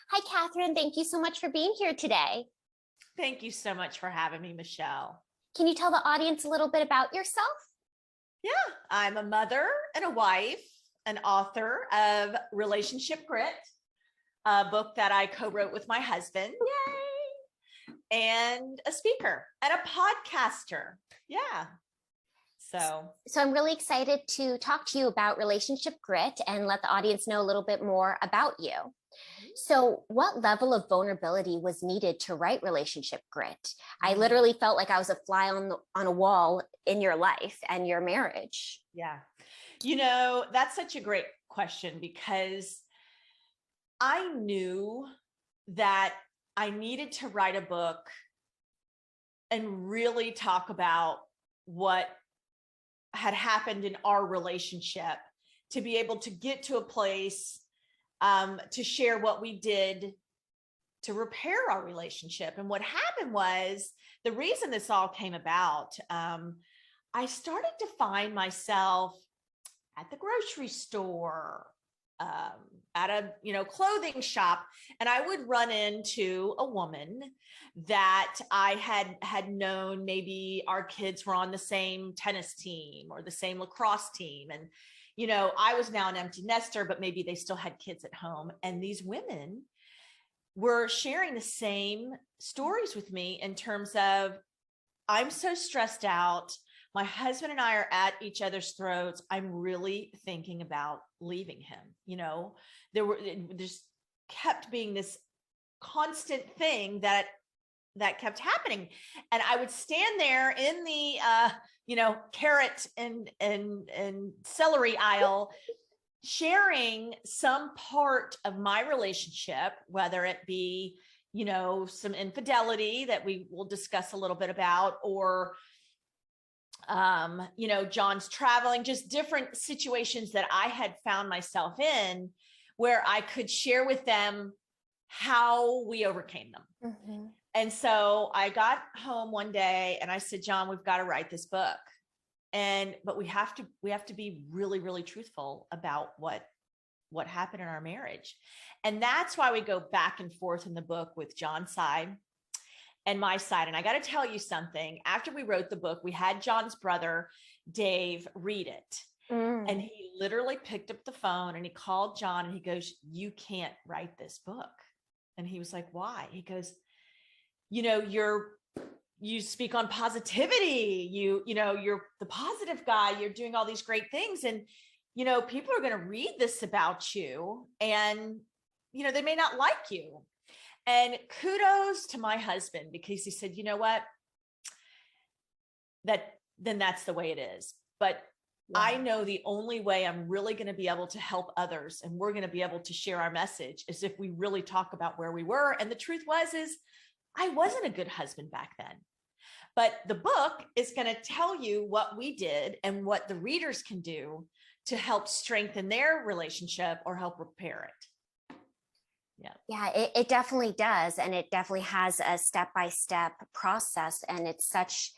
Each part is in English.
Hi, Kathryn. Thank you so much for being here today. Thank you so much for having me, Michelle. Can you tell the audience a little bit about yourself? Yeah, I'm a mother and a wife, an author of Relationship Grit, a book that I co-wrote with my husband. Yay! And a speaker and a podcaster. Yeah. So I'm really excited to talk to you about Relationship Grit and let the audience know a little bit more about you. So what level of vulnerability was needed to write Relationship Grit? I literally felt like I was a fly on a wall in your life and your marriage. Yeah. That's such a great question because I knew that I needed to write a book and really talk about what had happened in our relationship to be able to get to a place to share what we did to repair our relationship. And what happened was the reason this all came about, I started to find myself at the grocery store, at a clothing shop, and I would run into a woman that I had known. Maybe our kids were on the same tennis team or the same lacrosse team, and I was now an empty nester, but maybe they still had kids at home. And these women were sharing the same stories with me in terms of, I'm so stressed out. My husband and I are at each other's throats. I'm really thinking about leaving him. There's kept being this constant thing that kept happening. And I would stand there in the, carrot and celery aisle, sharing some part of my relationship, whether it be, some infidelity that we will discuss a little bit about, or, John's traveling, just different situations that I had found myself in where I could share with them how we overcame them. Mm-hmm. And so I got home one day and I said, John, we've got to write this book. But we have to be really, really truthful about what happened in our marriage. And that's why we go back and forth in the book with John's side and my side. And I got to tell you something. After we wrote the book, we had John's brother, Dave, read it. And he literally picked up the phone and he called John and he goes, you can't write this book. And he was like, why? He goes, you speak on positivity, you're the positive guy, you're doing all these great things. And, people are going to read this about you and, they may not like you. And kudos to my husband, because he said, you know what, then that's the way it is. But yeah. I know the only way I'm really going to be able to help others and we're going to be able to share our message is if we really talk about where we were. And the truth is I wasn't a good husband back then. But the book is going to tell you what we did and what the readers can do to help strengthen their relationship or help repair it. Yeah, it definitely does. And it definitely has a step-by-step process. And it's such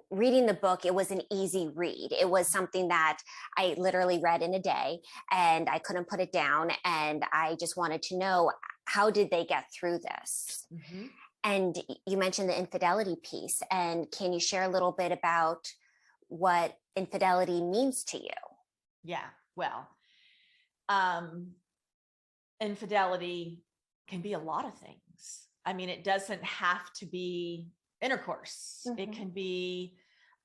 reading the book, it was an easy read. It was something that I literally read in a day and I couldn't put it down. And I just wanted to know, how did they get through this? Mm-hmm. And you mentioned the infidelity piece. And can you share a little bit about what infidelity means to you? Yeah, well, infidelity can be a lot of things. I mean, it doesn't have to be intercourse. Mm-hmm. It can be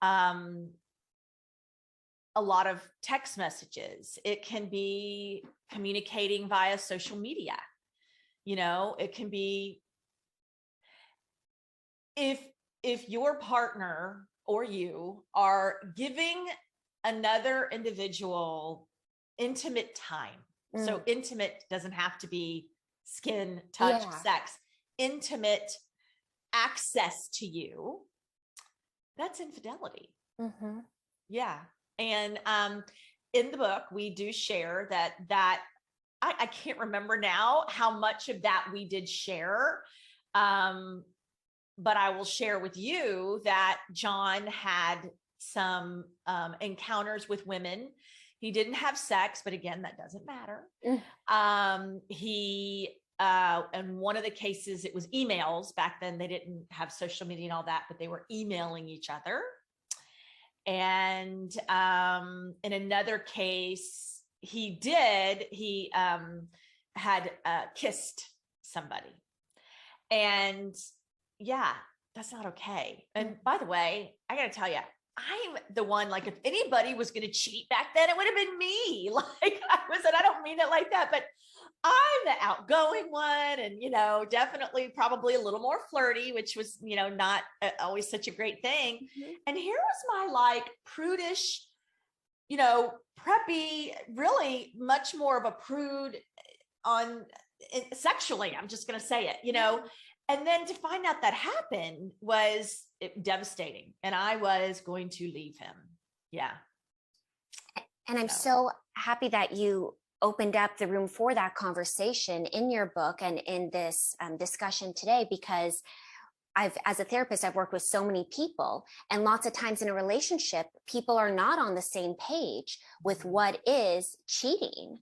a lot of text messages. It can be communicating via social media. It can be if your partner or you are giving another individual intimate time. So intimate doesn't have to be skin, touch, sex. Intimate access to you, that's infidelity. Mm-hmm. Yeah. And in the book, we do share that I can't remember now how much of that we did share. But I will share with you that John had some encounters with women He didn't have sex, but again, that doesn't matter. In one of the cases, it was emails. Back then, they didn't have social media and all that, but they were emailing each other. And in another case, he had kissed somebody. And yeah, that's not okay. And by the way, I got to tell you, I'm the one, like, if anybody was going to cheat back then, it would have been me. Like, and I don't mean it like that, but I'm the outgoing one, and, definitely probably a little more flirty, which was, not always such a great thing. Mm-hmm. And here was my, like, prudish, preppy, really much more of a prude sexually. I'm just going to say it, And then to find out that happened was devastating. And I was going to leave him. Yeah. And I'm so happy that you opened up the room for that conversation in your book and in this discussion today, because as a therapist, I've worked with so many people, and lots of times in a relationship, people are not on the same page with what is cheating.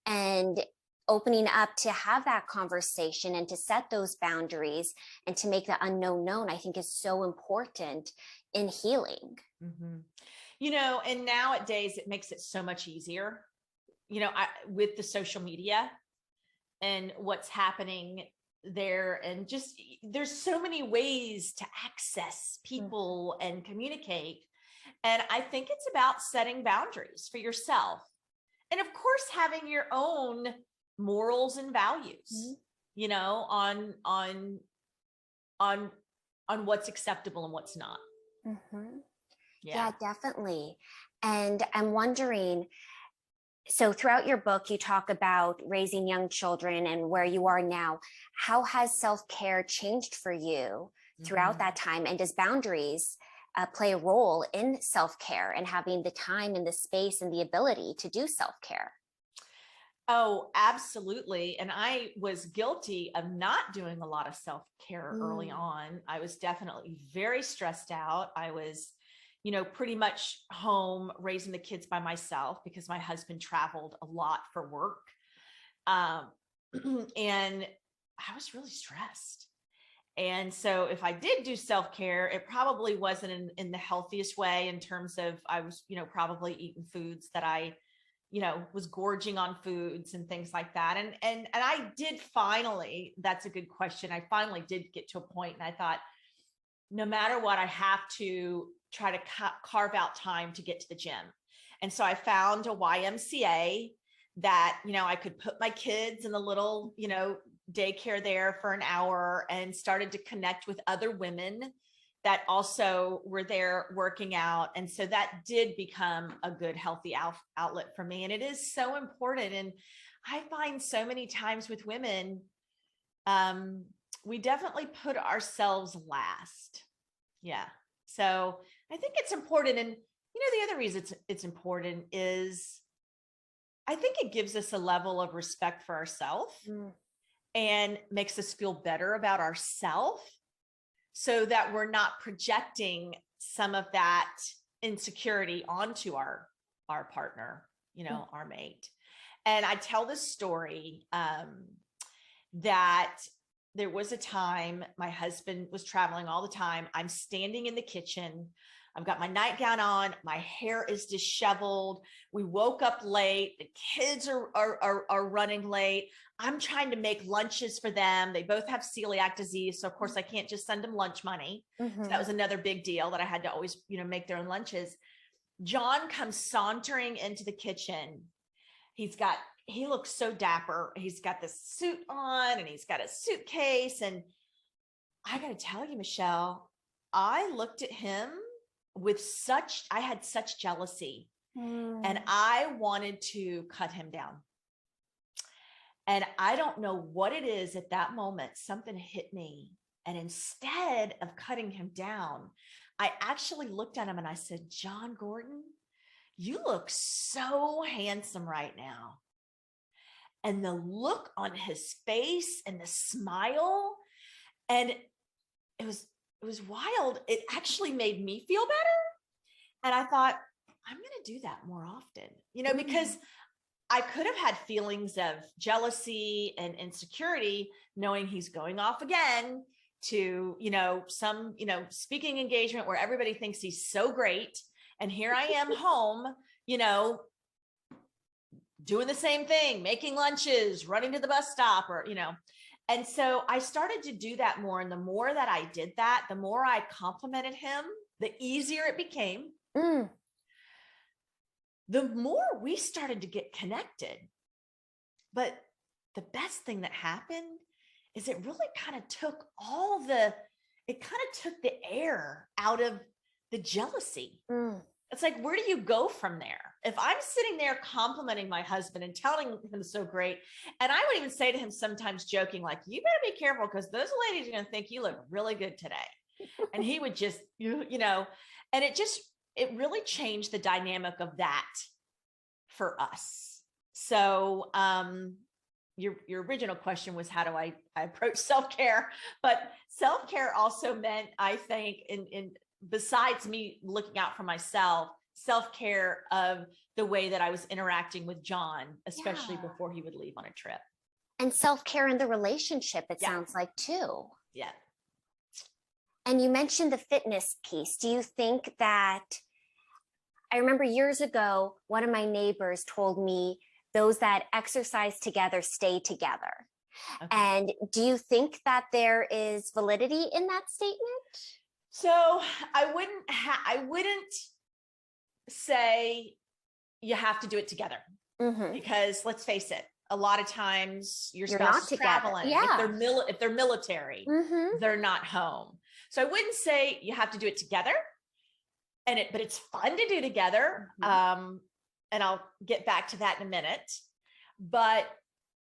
And opening up to have that conversation and to set those boundaries and to make the unknown known, I think is so important in healing. Mm-hmm. And nowadays it makes it so much easier, with the social media and what's happening there. And just, there's so many ways to access people and communicate. And I think it's about setting boundaries for yourself. And of course, having your own morals and values, on what's acceptable and what's not. Mm-hmm. Yeah, definitely. And I'm wondering, so throughout your book, you talk about raising young children and where you are now. How has self-care changed for you throughout that time? And does boundaries play a role in self-care and having the time and the space and the ability to do self-care? Oh, absolutely. And I was guilty of not doing a lot of self-care early on. I was definitely very stressed out. I was, pretty much home raising the kids by myself because my husband traveled a lot for work. And I was really stressed. And so if I did do self-care, it probably wasn't in the healthiest way, in terms of I was, probably eating foods that I was gorging on foods and things like that. And I did finally, that's a good question. I finally did get to a point, and I thought, no matter what, I have to try to carve out time to get to the gym. And so I found a YMCA that, I could put my kids in the little, daycare there for an hour, and started to connect with other women that also were there working out. And so that did become a good, healthy outlet for me. And it is so important. And I find so many times with women, we definitely put ourselves last. Yeah. So I think it's important. And, the other reason it's important is I think it gives us a level of respect for ourselves and makes us feel better about ourselves, so that we're not projecting some of that insecurity onto our partner, our mate. And I tell this story that there was a time my husband was traveling all the time. I'm standing in the kitchen. I've got my nightgown on. My hair is disheveled. We woke up late. The kids are running late. I'm trying to make lunches for them. They both have celiac disease. So of course I can't just send them lunch money. So that was another big deal, that I had to always, make their own lunches. John comes sauntering into the kitchen. He looks so dapper. He's got this suit on, and he's got a suitcase. And I got to tell you, Michelle, I looked at him I had such jealousy, and I wanted to cut him down. And I don't know what it is at that moment, something hit me. And instead of cutting him down, I actually looked at him and I said, John Gordon, you look so handsome right now. And the look on his face and the smile, and it was wild. It actually made me feel better. And I thought, I'm going to do that more often, because I could have had feelings of jealousy and insecurity knowing he's going off again to, some, speaking engagement where everybody thinks he's so great. And here I am home, doing the same thing, making lunches, running to the bus stop or, and so I started to do that more. And the more that I did that, the more I complimented him, the easier it became. The more we started to get connected. But the best thing that happened is it really kind of took the air out of the jealousy. It's like, where do you go from there? If I'm sitting there complimenting my husband and telling him so great, and I would even say to him sometimes joking, like, you better be careful because those ladies are going to think you look really good today. And he would just, and it really changed the dynamic of that for us. So, your original question was, how do I approach self-care? But self-care also meant, I think, in besides me looking out for myself, self-care of the way that I was interacting with John, especially before he would leave on a trip. And self-care in the relationship, it sounds like too. Yeah. And you mentioned the fitness piece. Do you think that, I remember years ago, one of my neighbors told me those that exercise together stay together. Okay. And do you think that there is validity in that statement? So I wouldn't say you have to do it together, because let's face it, a lot of times your spouse is traveling. If they're military, they're not home. So I wouldn't say you have to do it together, but it's fun to do together. And I'll get back to that in a minute. But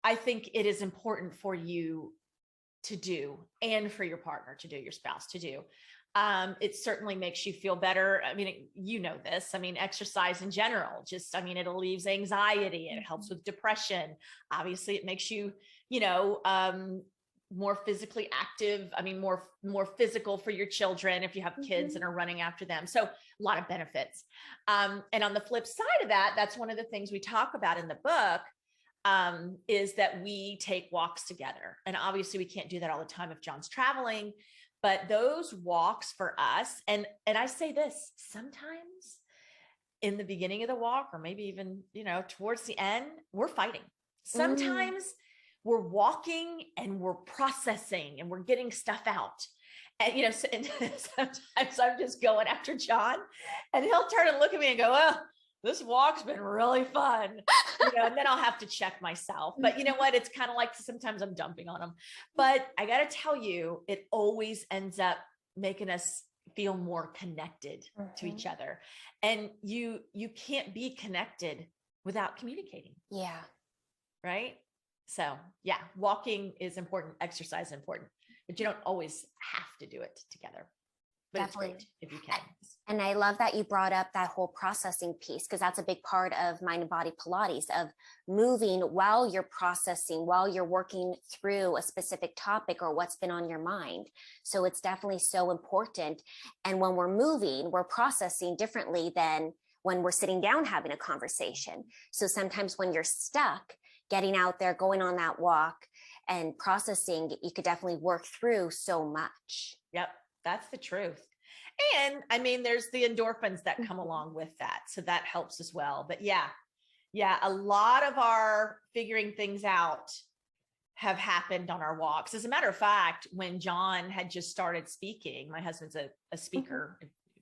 I think it is important for you to do, and for your partner to do, your spouse to do. It certainly makes you feel better. I mean, this, exercise in general, it alleviates anxiety. It helps with depression. Obviously it makes you, more physically active. More physical for your children if you have kids and are running after them. So a lot of benefits. And on the flip side of that, that's one of the things we talk about in the book, is that we take walks together. And obviously we can't do that all the time if John's traveling, but those walks for us, and I say this, sometimes in the beginning of the walk, or maybe even, towards the end, we're fighting. Sometimes we're walking and we're processing and we're getting stuff out. And, and sometimes I'm just going after John and he'll turn and look at me and go, oh, this walk's been really fun, and then I'll have to check myself. But you know what? It's kind of like sometimes I'm dumping on him. But I got to tell you, it always ends up making us feel more connected to each other. And you can't be connected without communicating. Yeah. Right? So yeah, walking is important, exercise is important, but you don't always have to do it together. But definitely, it's great if you can. And I love that you brought up that whole processing piece, because that's a big part of Mind and Body Pilates, of moving while you're processing, while you're working through a specific topic or what's been on your mind. So it's definitely so important. And when we're moving, we're processing differently than when we're sitting down having a conversation. So sometimes when you're stuck, getting out there, going on that walk and processing, you could definitely work through so much. Yep. That's the truth. And there's the endorphins that come along with that. So that helps as well. But yeah, a lot of our figuring things out have happened on our walks. As a matter of fact, when John had just started speaking, my husband's a speaker,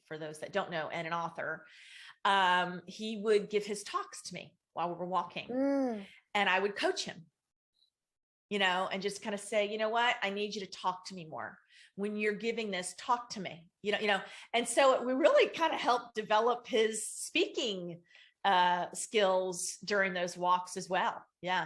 for those that don't know, and an author, he would give his talks to me while we were walking. And I would coach him, and just kind of say, you know what, I need you to talk to me more. When you're giving this, talk to me, and so we really kind of helped develop his speaking skills during those walks as well. Yeah.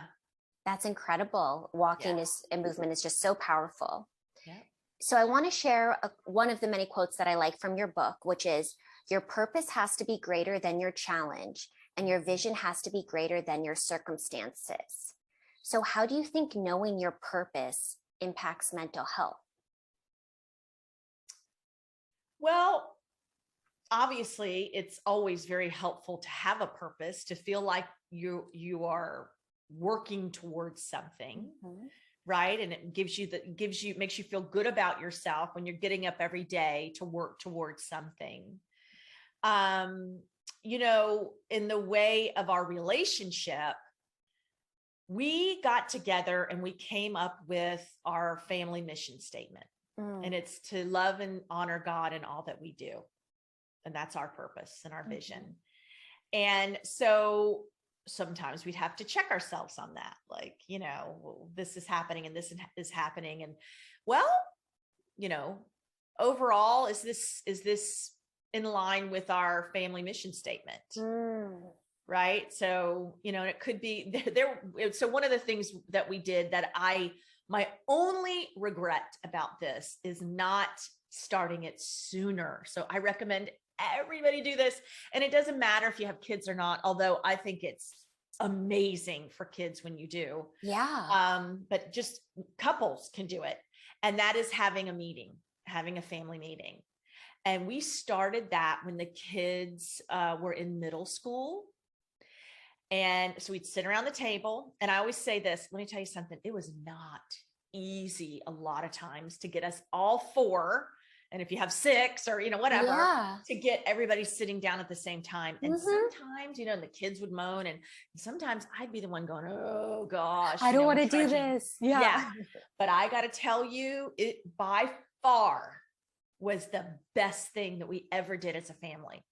That's incredible. Walking and movement is just so powerful. Yeah. So I want to share one of the many quotes that I like from your book, which is, your purpose has to be greater than your challenge, and your vision has to be greater than your circumstances. So how do you think knowing your purpose impacts mental health? Well, obviously it's always very helpful to have a purpose, to feel like you are working towards something. Mhm. Right. And it makes you feel good about yourself when you're getting up every day to work towards something. In the way of our relationship, we got together and we came up with our family mission statement. And it's to love and honor God in all that we do. And that's our purpose and our vision. And so sometimes we'd have to check ourselves on that. Like, well, this is happening and this is happening. And well, overall, is this in line with our family mission statement? Right. So, it could be there. So one of the things that we did that my only regret about this is not starting it sooner. So I recommend everybody do this. And it doesn't matter if you have kids or not, although I think it's amazing for kids when you do. Yeah. But just couples can do it. And that is having a family meeting. And we started that when the kids were in middle school. And so we'd sit around the table. And I always say this, let me tell you something. It was not easy a lot of times to get us all four. And if you have six or, whatever, to get everybody sitting down at the same time. And sometimes, the kids would moan, and sometimes I'd be the one going, oh gosh, I don't want to do this. Yeah. But I got to tell you, it by far was the best thing that we ever did as a family,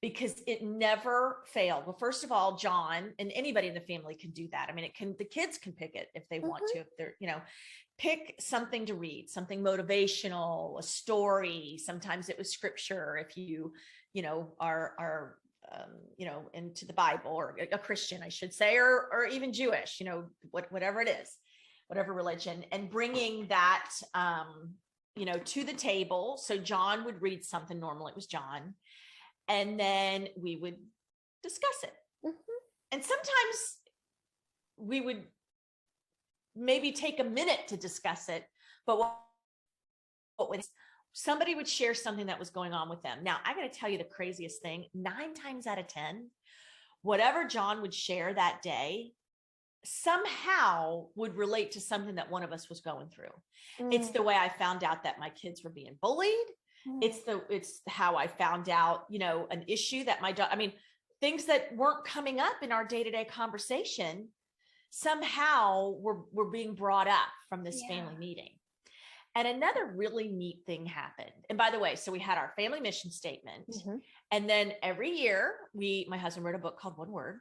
because it never failed. Well, first of all, John and anybody in the family can do that. I mean, the kids can pick it if they want to, if they're, pick something to read, something motivational, a story. Sometimes it was scripture. If you, are into the Bible, or a Christian, I should say, or even Jewish, whatever it is, whatever religion, and bringing that, to the table. So John would read something. Normally it was John. And then we would discuss it. And sometimes we would maybe take a minute to discuss it, but what would somebody would share something that was going on with them. Now, I got to tell you the craziest thing, 9 times out of 10, whatever John would share that day somehow would relate to something that one of us was going through. It's the way I found out that my kids were being bullied. It's how I found out, an issue that my daughter, things that weren't coming up in our day-to-day conversation somehow were being brought up from this family meeting. And another really neat thing happened. And by the way, so we had our family mission statement. And then every year my husband wrote a book called One Word.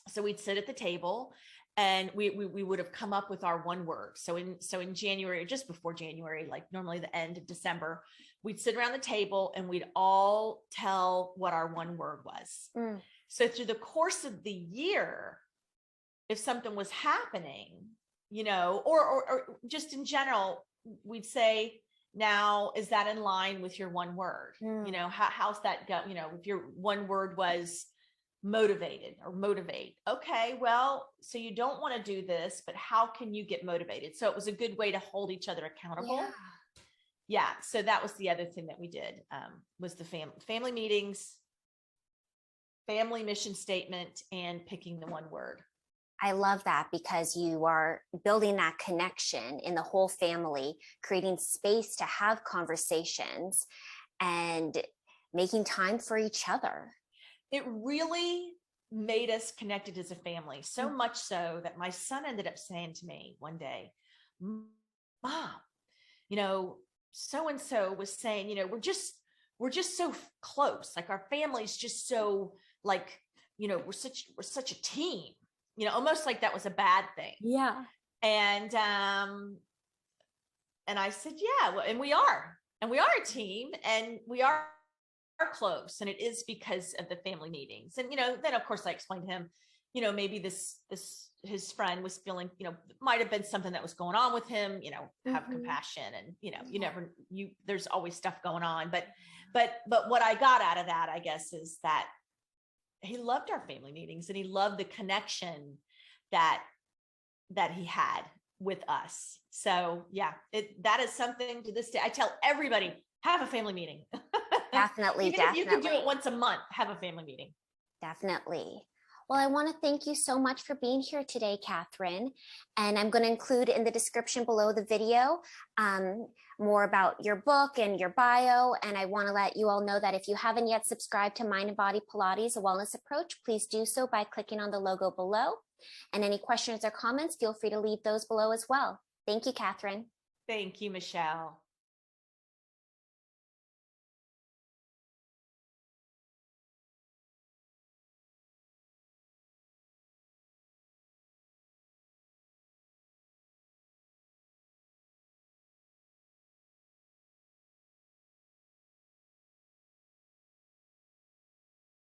So we'd sit at the table and we would have come up with our one word. So in January, or just before January, like normally the end of December, we'd sit around the table and we'd all tell what our one word was. So through the course of the year, if something was happening, or just in general, we'd say, now, is that in line with your one word? How's that go? If your one word was motivated or motivate. Okay, well, so you don't want to do this, but how can you get motivated? So it was a good way to hold each other accountable. Yeah. So that was the other thing that we did, was the family meetings, family mission statement, and picking the one word. I love that, because you are building that connection in the whole family, creating space to have conversations and making time for each other. It really made us connected as a family, so much so that my son ended up saying to me one day, Mom, so-and-so was saying, we're just so close. Like our family's just so like, we're such a team, almost like that was a bad thing. Yeah. And I said, yeah, well, and we are a team, and we are close, and it is because of the family meetings. And then of course I explained to him, maybe this his friend was feeling, might have been something that was going on with him, have compassion, and there's always stuff going on, but what I got out of that, I guess, is that he loved our family meetings, and he loved the connection that he had with us. So yeah, that is something to this day I tell everybody, have a family meeting. Definitely, Even if you could do definitely. it once a month, have a family meeting. Definitely. Well, I want to thank you so much for being here today, Kathryn. And I'm going to include in the description below the video more about your book and your bio. And I want to let you all know that if you haven't yet subscribed to Mind and Body Pilates, a wellness approach, please do so by clicking on the logo below. And any questions or comments, feel free to leave those below as well. Thank you, Kathryn. Thank you, Michelle.